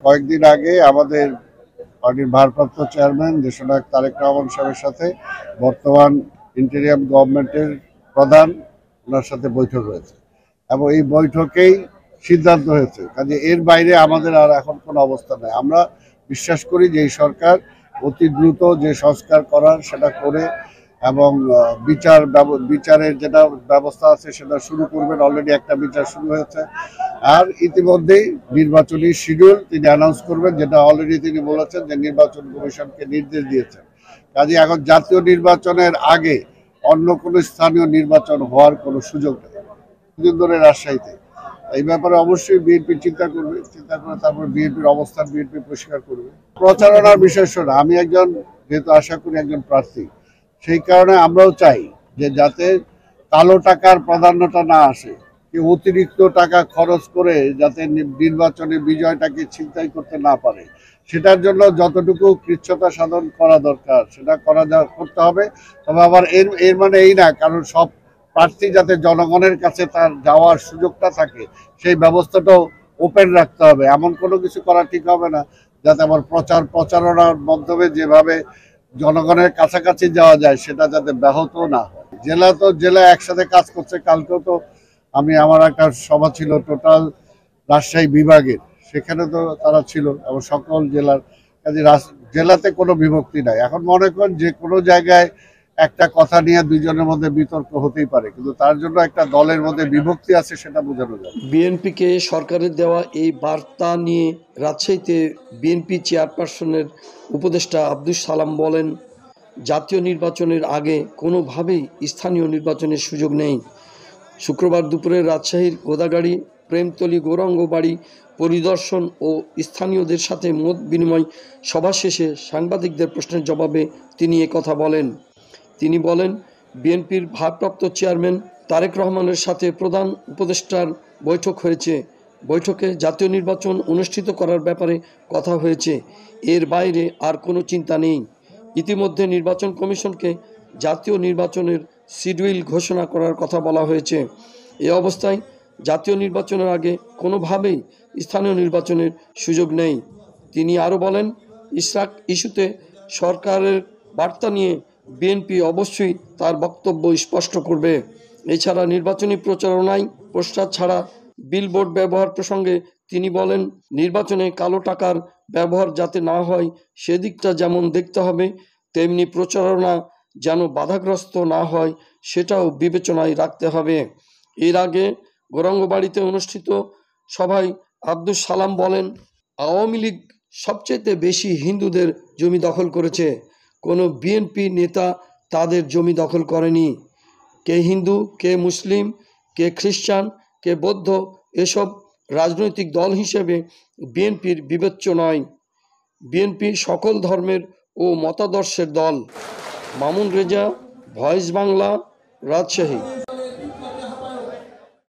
কয়েকদিন আগে আমাদের পার্টির ভারপ্রাপ্ত চেয়ারম্যান দেশনায়ক তারেক রহমান সাহেবের সাথে বর্তমান ইন্টেরিয়াম গভর্নমেন্টের প্রধান ওনার সাথে বৈঠক হয়েছে এবং এই বৈঠকেই সিদ্ধান্ত হয়েছে। কাজে এর বাইরে আমাদের আর এখন কোনো অবস্থা নেই। আমরা বিশ্বাস করি যে এই সরকার অতি দ্রুত যে সংস্কার করার সেটা করে এবং বিচারের যেটা ব্যবস্থা আছে সেটা শুরু করবেন। অলরেডি একটা বিচার শুরু হয়েছে। আর ইতিমধ্যেই নির্বাচনী শিডিউল তিনি অ্যানাউন্স করবেন, যেটা অলরেডি তিনি বলেছেন যে নির্বাচন কমিশনকে নির্দেশ দিয়েছেন। কাজে এখন জাতীয় নির্বাচনের আগে অন্য কোনো স্থানীয় নির্বাচন হওয়ার কোনো সুযোগ নেই। দুদিন ধরে রাজশাহীতে এই ব্যাপারে অবশ্যই বিএনপি চিন্তা করে তারপর বিএনপির অবস্থান বিএনপি পরিষ্কার করবে। প্রচারণার বিষয় শোনা, আমি একজন যেহেতু আশা করি একজন প্রার্থী, সেই কারণে আমরাও চাই যে যাতে কালো টাকার প্রাধান্যটা না আসে, কেউ অতিরিক্ত টাকা খরচ করে যাতে নির্বাচনে বিজয়টাকে ছিনতাই করতে না পারে, সেটার জন্য যতটুকু কৃচ্ছতা সাধন করা দরকার সেটা করতে হবে। তবে আবার এর মানে এই না কারণ সব প্রার্থী যাতে জনগণের কাছে তার যাওয়ার সুযোগটা থাকে সেই ব্যবস্থাটাও ওপেন রাখতে হবে। এমন কোনো কিছু করা ঠিক হবে না যাতে আবার প্রচারণার মাধ্যমে যেভাবে জনগণের কাছাকাছি যাওয়া যায় সেটা যাতে ব্যাহত না হয়। জেলা একসাথে কাজ করছে। কালকেও তো আমার একটা সভা ছিল টোটাল রাজশাহী বিভাগের, সেখানে তো তারা ছিল এবং সকল জেলার। কাজে জেলাতে কোনো বিভক্তি নাই। এখন মনে করেন যে কোনো জায়গায় একটা কথা নিয়ে দুইজনের মধ্যে বিতর্ক হতেই পারে, কিন্তু তার জন্য একটা দলের মধ্যে বিভক্তি আছে সেটা বোঝানো যায়। বিএনপিকে সরকারের দেওয়া এই বার্তা নিয়ে রাজশাহীতে বিএনপি চেয়ারপারসনের উপদেষ্টা আব্দুস সালাম বলেন, জাতীয় নির্বাচনের আগে কোনোভাবেই স্থানীয় নির্বাচনের সুযোগ নেই। শুক্রবার দুপুরে রাজশাহীর গোদাগাড়ি প্রেমতলী গৌরাঙ্গ বাড়ি পরিদর্শন ও স্থানীয়দের সাথে মত বিনিময় সভা শেষে সাংবাদিকদের প্রশ্নের জবাবে তিনি কথা বলেন। তিনি বলেন, বিএনপির ভারপ্রাপ্ত চেয়ারম্যান তারেক রহমানের সাথে প্রধান উপদেষ্টার বৈঠক হয়েছে। বৈঠকে জাতীয় নির্বাচন অনুষ্ঠিত করার ব্যাপারে কথা হয়েছে। এর বাইরে আর কোনো চিন্তা নেই। ইতিমধ্যে নির্বাচন কমিশনকে জাতীয় নির্বাচনের শিডিউল ঘোষণা করার কথা বলা হয়েছে। এ অবস্থায় জাতীয় নির্বাচনের আগে কোনোভাবেই স্থানীয় নির্বাচনের সুযোগ নেই। তিনি আরও বলেন, ইশরাক ইস্যুতে সরকারের বার্তা নিয়ে বিএনপি অবশ্যই তার বক্তব্য স্পষ্ট করবে। এছাড়া নির্বাচনী প্রচারণায় পোস্টার ছাড়া বিলবোর্ড ব্যবহার প্রসঙ্গে তিনি বলেন, নির্বাচনে কালো টাকার ব্যবহার যাতে না হয় সেদিকটা যেমন দেখতে হবে, তেমনি প্রচারণা যেন বাধাগ্রস্ত না হয় সেটাও বিবেচনায় রাখতে হবে। এর আগে গৌরাঙ্গবাড়িতে অনুষ্ঠিত সভায় আব্দুস সালাম বলেন, আওয়ামী লীগ সবচেয়ে বেশি হিন্দুদের জমি দখল করেছে। কোনো বিএনপি নেতা তাদের জমি দখল করেনি। কে হিন্দু, কে মুসলিম, কে খ্রিস্টান, কে বৌদ্ধ, এসব রাজনৈতিক দল হিসেবে বিএনপির বিবেচ্য নয়। বিএনপি সকল ধর্মের ও মতাদর্শের দল। মামুন রেজা, ভয়েস বাংলা, রাজশাহী।